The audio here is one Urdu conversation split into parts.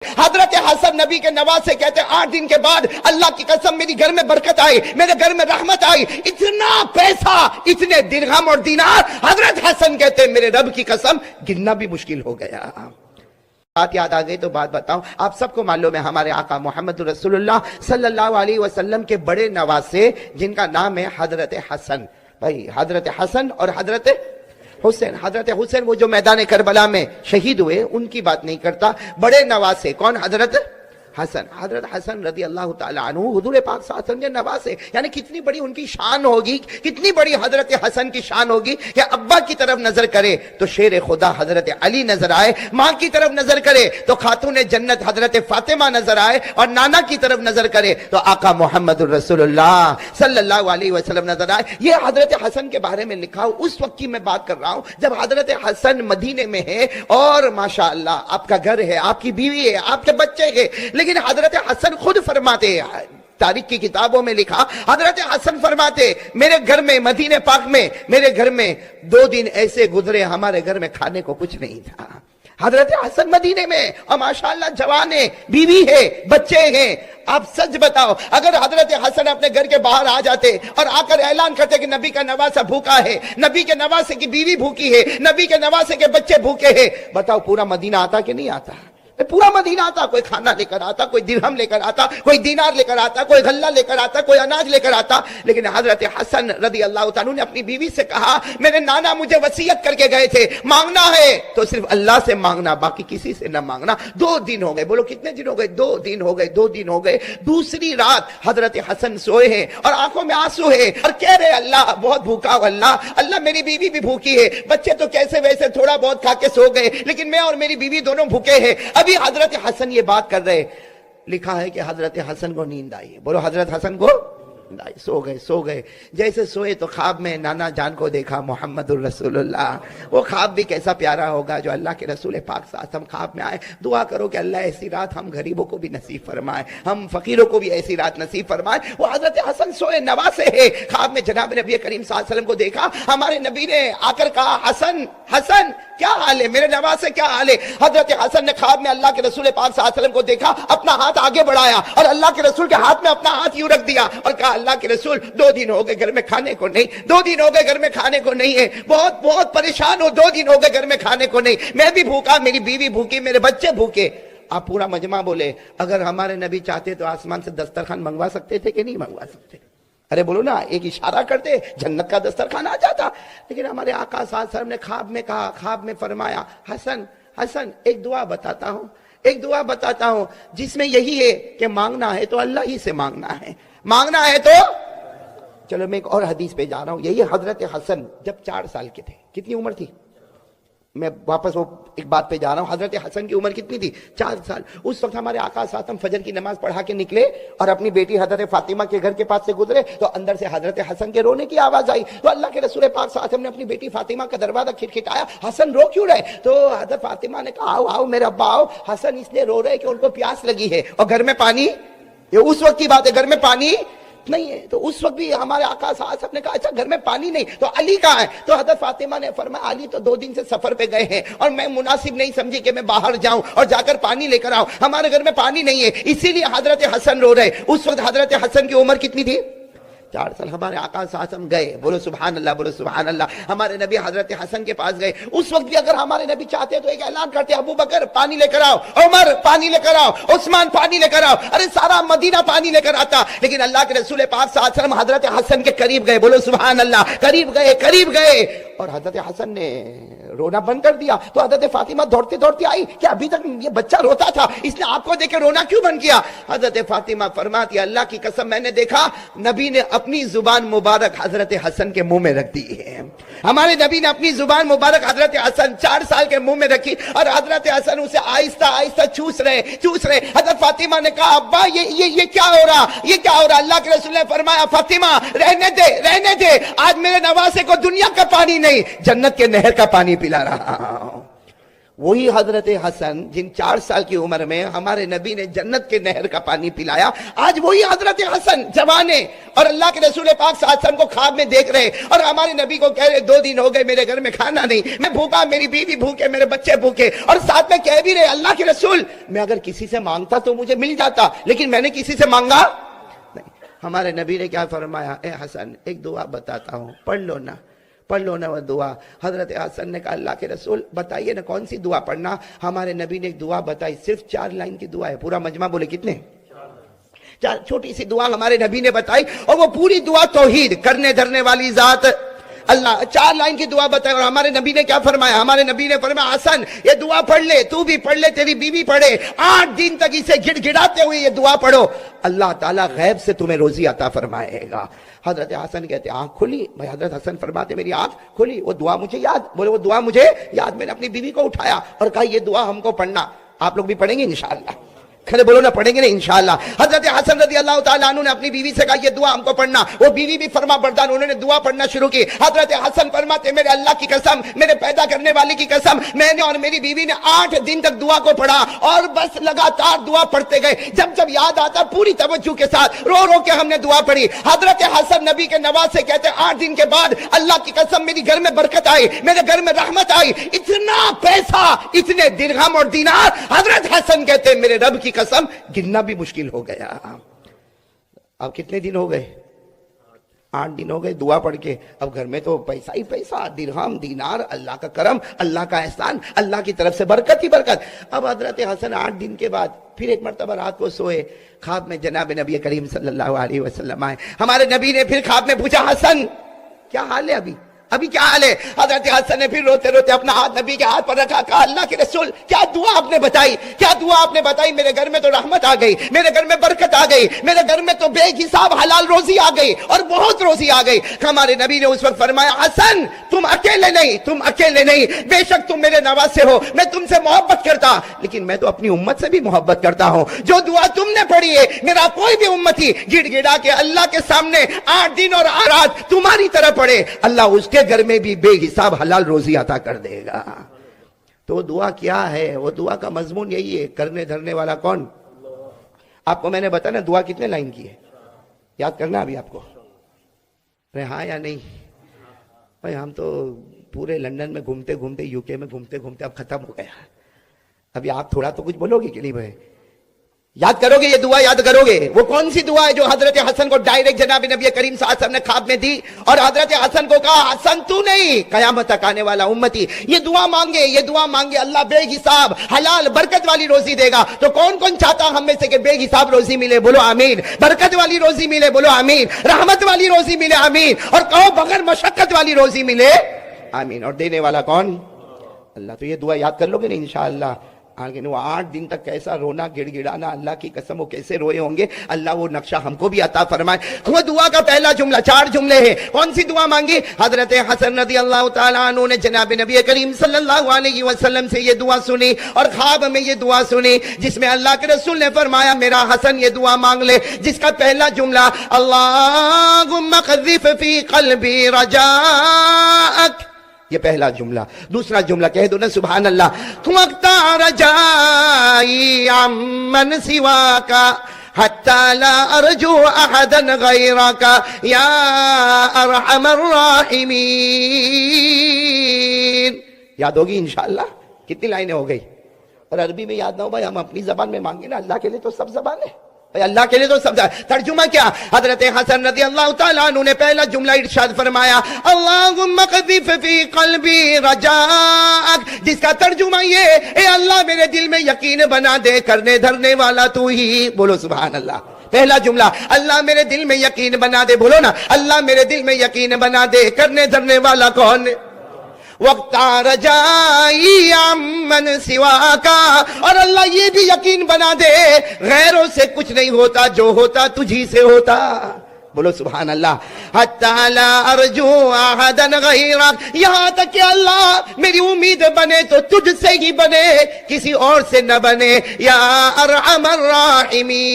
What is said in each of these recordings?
حضرت حسن نبی کے نواسے کہتے ہیں 8 دن کے بعد اللہ کی قسم میری گھر میں برکت آئی، میرے گھر میں رحمت آئی، اتنا پیسہ، اتنے درہم اور دینار، حضرت حسن کہتے ہیں میرے رب کی قسم گننا بھی مشکل ہو گیا۔ بات یاد آ گئی تو بات بتاؤں، آپ سب کو معلوم ہے ہمارے آقا محمد رسول اللہ صلی اللہ علیہ وسلم کے بڑے نواسے جن کا نام ہے حضرت حسن، بھائی حضرت حسن اور حضرت حسین۔ حضرت حسین وہ جو میدان کربلا میں شہید ہوئے ان کی بات نہیں کرتا، بڑے نواسے کون؟ حضرت حسن۔ حضرت حسن رضی اللہ تعالیٰ عنہ حضور پاک صلی اللہ علیہ وسلم کے نواسے، یعنی کتنی بڑی ان کی شان ہوگی، کتنی بڑی حضرت حسن کی شان ہوگی کہ ابا کی طرف نظر کرے تو شیر خدا حضرت علی نظر آئے، ماں کی طرف نظر کرے تو خاتون جنت حضرت فاطمہ نظر آئے، اور نانا کی طرف نظر کرے تو آقا محمد الرسول اللہ صلی اللہ علیہ وسلم نظر آئے۔ یہ حضرت حسن کے بارے میں لکھا ہو، اس وقت کی میں بات کر رہا ہوں جب حضرت حسن مدینے میں ہے اور ماشاءاللہ آپ کا گھر ہے، آپ کی بیوی ہے، آپ کے بچے ہیں، لیکن حضرت حسن خود فرماتے ہیں، تاریخ کی کتابوں میں لکھا، حضرت حسن فرماتے میرے گھر میں مدینہ پاک میں میرے گھر میں 2 دن ایسے گزرے ہمارے گھر میں کھانے کو کچھ نہیں تھا۔ حضرت حسن مدینے میں اور ماشاءاللہ جوان ہے، بیوی ہے، بچے ہیں۔ آپ سچ بتاؤ اگر حضرت حسن اپنے گھر کے باہر آ جاتے اور آ کر اعلان کرتے کہ نبی کا نواسہ بھوکا ہے، نبی کے نواسے کی بیوی بھوکی ہے، نبی کے نواسے کے بچے بھوکے ہیں، بتاؤ پورا مدینہ آتا کہ نہیں آتا؟ پورا مدینہ آتا، کوئی کھانا لے کر آتا، کوئی درہم لے کر آتا، کوئی دینار لے کر آتا، کوئی غلہ لے کر آتا، کوئی اناج لے کر آتا۔ لیکن حضرت حسن رضی اللہ تعالیٰ نے اپنی بیوی سے کہا میرے نانا مجھے وصیت کر کے گئے تھے مانگنا ہے تو صرف اللہ سے مانگنا، باقی کسی سے نہ مانگنا۔ 2 دن ہو گئے، بولو کتنے دن ہو گئے؟ 2 دن ہو گئے، 2 دن ہو گئے۔ دوسری رات حضرت حسن سوئے ہیں اور آنکھوں میں آنسو ہے اور کہہ رہے اللہ بہت بھوکا ہوں، اللہ میری بیوی بھی بھوکی ہے، بچے تو کیسے ویسے تھوڑا بہت کھا کے سو گئے لیکن میں اور میری بیوی دونوں بھوکے ہیں۔ ابھی حضرت حسن یہ بات کر رہے، لکھا ہے کہ حضرت حسن کو نیند آئی، بولو حضرت حسن کو نیند آئی، سو گئے۔ جیسے سوئے تو خواب میں نانا جان کو دیکھا محمد الرسول اللہ۔ وہ خواب بھی کیسا پیارا ہوگا جو اللہ کے رسول پاک صلی اللہ علیہ وسلم خواب میں آئے۔ دعا کرو کہ اللہ ایسی رات ہم غریبوں کو بھی نصیب فرمائے، ہم فقیروں کو بھی ایسی رات نصیب فرمائے۔ وہ حضرت حسن سوئے، نواسے ہے، خواب میں جناب نبی کریم صلی اللہ علیہ وسلم کو دیکھا۔ ہمارے نبی نے آ کر کہا حسن حسن کیا حال ہے، میرے نواسے کیا حال ہے؟ حضرت حسن نے خواب میں اللہ کے رسول پاک صلی اللہ علیہ وسلم کو دیکھا، اپنا ہاتھ آگے بڑھایا اور اللہ کے رسول کے ہاتھ میں اپنا ہاتھ یوں رکھ دیا اور کہا اللہ کے رسول 2 دن ہو گئے گھر میں کھانے کو نہیں، 2 دن ہو گئے گھر میں کھانے کو نہیں ہے، بہت پریشان ہو، 2 دن ہو گئے گھر میں کھانے کو نہیں، میں بھی بھوکا، میری بیوی بھوکی، میرے بچے بھوکے۔ آپ پورا مجمع بولے اگر ہمارے نبی چاہتے تو آسمان سے دسترخوان منگوا سکتے تھے کہ نہیں منگوا سکتے؟ ارے بولو نا، ایک اشارہ کرتے جنت کا دسترخوان آ جاتا۔ لیکن ہمارے آقا صلی اللہ علیہ وسلم نے خواب میں کہا، خواب میں فرمایا حسن حسن ایک دعا بتاتا ہوں، ایک دعا بتاتا ہوں جس میں یہی ہے کہ مانگنا ہے تو اللہ ہی سے مانگنا ہے، مانگنا ہے تو چلو میں ایک اور حدیث پہ جا رہا ہوں۔ یہی حضرت حسن جب 4 سال کے تھے، کتنی عمر تھی؟ میں واپس وہ ایک بات پہ جا رہا ہوں، حضرت حسن کی عمر کتنی تھی؟ 4 سال۔ اس وقت ہمارے آقا صلی اللہ علیہ وسلم فجر کی نماز پڑھا کے نکلے اور اپنی بیٹی حضرت فاطمہ کے گھر کے پاس سے گزرے تو اندر سے حضرت حسن کے رونے کی آواز آئی، تو اللہ کے رسول پاک صلی اللہ علیہ وسلم نے اپنی بیٹی فاطمہ کا دروازہ کھٹکھٹایا، حسن رو کیوں رہے؟ تو حضرت فاطمہ نے کہا آؤ میرے ابا آؤ، حسن اس لیے رو رہے کہ ان کو پیاس لگی ہے اور گھر میں پانی، یہ اس وقت کی بات ہے، گھر میں پانی نہیں ہے۔ تو اس وقت بھی ہمارے آقا صلی اللہ علیہ وسلم نے کہا اچھا گھر میں پانی نہیں تو علی کہاں ہے؟ تو حضرت فاطمہ نے فرمایا علی تو 2 دن سے سفر پہ گئے ہیں اور میں مناسب نہیں سمجھی کہ میں باہر جاؤں اور جا کر پانی لے کر آؤں، ہمارے گھر میں پانی نہیں ہے، اسی لیے حضرت حسن رو رہے۔ اس وقت حضرت حسن کی عمر کتنی تھی؟ 4 سال۔ ہمارے آقا صلی اللہ علیہ وسلم گئے، بولو سبحان اللہ، بولو سبحان اللہ، ہمارے نبی حضرت حسن کے پاس گئے۔ اس وقت بھی اگر ہمارے نبی چاہتے تو ایک اعلان کرتے ابو بکر پانی لے کر آؤ، عمر پانی لے کر آؤ، عثمان پانی لے کر آؤ، ارے سارا مدینہ پانی لے کر آتا۔ لیکن اللہ کے رسول پاک صلی اللہ علیہ وسلم حضرت حسن کے قریب گئے، بولو سبحان اللہ، قریب گئے اور حضرت حسن نے رونا بند کر دیا۔ تو حضرت فاطمہ دوڑتے دوڑتے آئی کہ ابھی تک یہ بچہ روتا تھا، اس نے آپ کو دیکھ کے رونا کیوں بند کیا؟ حضرت فاطمہ فرماتی اللہ کی قسم میں نے دیکھا نبی نے اپنی زبان مبارک حضرت حسن کے منہ میں رکھ دی ہے، ہمارے نبی نے اپنی زبان مبارک حضرت حسن 4 سال کے منہ میں رکھی اور حضرت حسن اسے آہستہ آہستہ چوس رہے۔ حضرت فاطمہ نے کہا ابا یہ کیا ہو رہا، یہ کیا ہو رہا؟ اللہ کے رسول نے فرمایا فاطمہ رہنے دے، آج میرے نواسے کو دنیا کا پانی نہیں جنت کے نہر کا پانی پلا رہا ہوں۔ وہی حضرت حسن جن 4 سال کی عمر میں ہمارے نبی نے جنت کے نہر کا پانی پلایا، آج وہی حضرت حسن جوان ہے اور اللہ کے رسول پاک صلی اللہ علیہ وسلم کو خواب میں دیکھ رہے اور ہمارے نبی کو کہہ رہے 2 دن ہو گئے میرے گھر میں کھانا نہیں، میں بھوکا، میری بیوی بھوکے، میرے بچے بھوکے، اور ساتھ میں کہہ بھی رہے اللہ کے رسول میں اگر کسی سے مانگتا تو مجھے مل جاتا، لیکن میں نے کسی سے مانگا نہیں۔ ہمارے نبی نے کیا فرمایا، اے حسن ایک دعا بتاتا ہوں، پڑھ لو نا وہ دعا۔ حضرت حسن نے کہا اللہ کے رسول بتائیے نا کون سی دعا پڑھنا۔ ہمارے نبی نے ایک دعا بتائی، صرف 4 لائن کی دعا ہے، پورا مجمع بولے کتنے؟ 4 چھوٹی سی دعا ہمارے نبی نے بتائی، اور وہ پوری دعا توحید، کرنے دھرنے والی ذات اللہ۔ 4 لائن کی دعا بتائی، اور ہمارے نبی نے کیا فرمایا، ہمارے نبی نے فرمایا حسن یہ دعا پڑھ لے، تو بھی پڑھ لے، تیری بیوی پڑھے، 8 دن تک اسے گڑ گڑاتے ہوئے یہ دعا پڑھو، اللہ تعالیٰ غیب سے تمہیں روزی عطا فرمائے گا۔ حضرت حسن کہتے آنکھ کھلی، بھائی حضرت حسن فرماتے میری آنکھ کھلی، وہ دعا مجھے یاد، بولے وہ دعا مجھے یاد، میں نے اپنی بیوی کو اٹھایا اور کہا یہ دعا ہم کو پڑھنا، آپ لوگ بھی پڑھیں گے انشاءاللہ، کھڑے بولو نا پڑھیں گے نا انشاءاللہ۔ حضرت حسن رضی اللہ تعالیٰ عنہ نے اپنی بیوی سے کہا یہ دعا ہم کو پڑھنا، وہ بیوی بھی فرما بردار، انہوں نے دعا پڑھنا شروع کی۔ حضرت حسن فرماتے میرے اللہ کی قسم، میرے پیدا کرنے والی کی قسم، میں نے اور میری بیوی نے 8 دن تک دعا کو پڑھا اور بس لگاتار دعا پڑھتے گئے، جب جب یاد آتا پوری توجہ کے ساتھ رو رو کے ہم نے دعا پڑھی۔ حضرت حسن نبی کے نواز سے کہتے 8 دن کے بعد اللہ کی قسم میری گھر میں برکت آئی، میرے گھر میں رحمت آئی، اتنا پیسہ، اتنے درہم اور دینار، حضرت حسن کہتے میرے رب کی قسم گننا بھی مشکل ہو گیا۔ اب کتنے دن ہو گئے؟ 8 دن ہو گئے دعا پڑھ کے، اب گھر میں تو پیسہ ہی پیسہ، درہم دینار، اللہ کا کرم، اللہ کا احسان، اللہ کی طرف سے برکت ہی برکت۔ اب حضرت حسن 8 دن کے بعد پھر ایک مرتبہ رات کو سوئے، خواب میں جناب نبی کریم صلی اللہ علیہ وسلم آئے۔ ہمارے نبی نے پھر خواب میں پوچھا حسن کیا حال ہے، ابھی کیا حال ہے؟ حضرت حسن نے پھر روتے روتے اپنا ہاتھ نبی کے ہاتھ پر رکھا، کہا اللہ کے رسول کیا دعا آپ نے بتائی، کیا دعا آپ نے بتائی، میرے گھر میں تو رحمت آ گئی، میرے گھر میں برکت آ گئی، میرے گھر میں تو بے حساب حلال روزی آ گئی اور بہت روزی آ گئی۔ ہمارے نبی نے اس وقت فرمایا حسن تم اکیلے نہیں، بے شک تم میرے نواسے ہو، میں تم سے محبت کرتا، لیکن میں تو اپنی امت سے بھی محبت کرتا ہوں۔ جو دعا تم نے پڑھی ہے میرا کوئی بھی امتی گڑ گڑا کے اللہ کے سامنے 8 دن اور رات تمہاری طرح پڑھے، اللہ اس کے گھر میں بھی بے حساب حلال روزی عطا کر دے گا۔ تو دعا کیا ہے؟ وہ دعا کا مضمون یہی ہے، کرنے دھرنے والا کون؟ آپ کو میں نے بتایا نا دعا کتنے لائن کی ہے، یاد کرنا ابھی آپ کو، ہاں یا نہیں؟ بھائی ہم تو پورے لندن میں گھومتے گھومتے، یو کے میں گھومتے گھومتے اب ختم ہو گیا، ابھی آپ تھوڑا تو کچھ بولو گے کہ نہیں بھائی؟ یاد کرو گے یہ دعا، یاد کرو گے؟ وہ کون سی دعا ہے جو حضرت حسن کو ڈائریکٹ جناب نبی کریم صلی اللہ علیہ وسلم نے خواب میں دی اور حضرت حسن کو کہا حسن تو نہیں، قیامت تک آنے والا امتی یہ دعا مانگے اللہ بے حساب حلال برکت والی روزی دے گا۔ تو کون چاہتا ہم میں سے کہ بے حساب روزی ملے؟ بولو آمین۔ برکت والی روزی ملے؟ بولو آمین۔ رحمت والی روزی ملے؟ آمین۔ اور کہو بغیر مشقت والی روزی ملے؟ آمین۔ اور دینے والا کون؟ اللہ۔ تو یہ دعا یاد کر لو گے نا انشاءاللہ؟ آگے وہ 8 دن تک کیسا رونا گڑ گڑانا، اللہ کی قسم وہ کیسے روئے ہوں گے، اللہ وہ نقشہ ہم کو بھی عطا فرمائے۔ وہ دعا کا پہلا جملہ، 4 جملے ہیں۔ کون سی دعا مانگی؟ حضرت حسن رضی اللہ تعالیٰ عنہ نے جناب نبی کریم صلی اللہ علیہ وسلم سے یہ دعا سنی اور خواب میں یہ دعا سنی، جس میں اللہ کے رسول نے فرمایا میرا حسن یہ دعا مانگ لے، جس کا پہلا جملہ اللہم قذف فی قلبی رجاءک، یہ پہلا جملہ۔ دوسرا جملہ کہہ دو نا سبحان اللہ، وقتا رجائی عمن سواکا حتی لا ارجو احدا غیرکا یا ارحم الراحمین۔ یاد ہوگی انشاءاللہ؟ کتنی لائنیں ہو گئی؟ اور عربی میں یاد نہ ہو بھائی ہم اپنی زبان میں مانگے نا، اللہ کے لیے تو سب زبان ہے بھائی، اللہ کے لیے تو سب زبان۔ ترجمہ کیا؟ حضرت حسن رضی اللہ تعالیٰ عنہ نے پہلا جملہ ارشاد فرمایا اللہم قذف فی قلبی رجاءک، جس کا ترجمہ یہ اے اللہ میرے دل میں یقین بنا دے، کرنے دھرنے والا تو ہی، بولو سبحان اللہ۔ پہلا جملہ اللہ میرے دل میں یقین بنا دے، بولو نا اللہ میرے دل میں یقین بنا دے، کرنے دھرنے والا کون؟ وقتا رجائی عمن سواکا، اور اللہ یہ بھی یقین بنا دے غیروں سے کچھ نہیں ہوتا، جو ہوتا تجھی سے ہوتا، بولو سبحان اللہ۔ حتی لا ارجو احدا غیرک، یہاں تک کہ اللہ میری امید بنے تو تجھ سے ہی بنے، کسی اور سے نہ بنے، یا ارحم الراحمین،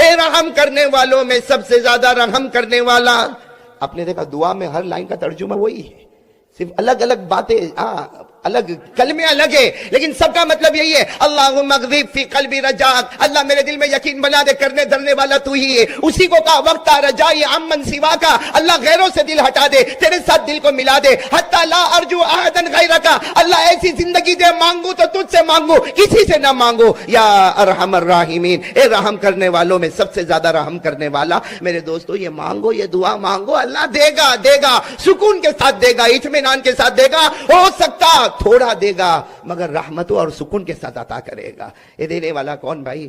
اے رحم کرنے والوں میں سب سے زیادہ رحم کرنے والا۔ آپ نے دیکھا دعا میں ہر لائن کا ترجمہ وہی ہے، صرف الگ الگ باتیں، الگ کلمے الگ ہے لیکن سب کا مطلب یہی ہے اللہم اغذف فی قلبی رجاک، اللہ میرے دل میں یقین بنا دے، کرنے دھرنے والا تو ہی ہے. اسی کو کہا وقت رجائی عمن سوا کا، اللہ غیروں سے دل ہٹا دے، تیرے ساتھ دل کو ملا دے. حتی لا ارجو احدا غیرک، اللہ ایسی زندگی دے مانگو تو تجھ سے مانگو، کسی سے نہ مانگو. یا ارحم الراحمین، اے رحم کرنے والوں میں سب سے زیادہ رحم کرنے والا. میرے دوستو یہ مانگو، یہ دعا مانگو، اللہ دے گا، دے گا، سکون کے ساتھ دے گا، اطمینان کے ساتھ دے گا. ہو سکتا تھوڑا دے گا مگر رحمتوں اور سکون کے ساتھ عطا کرے گا. یہ دینے والا کون بھائی؟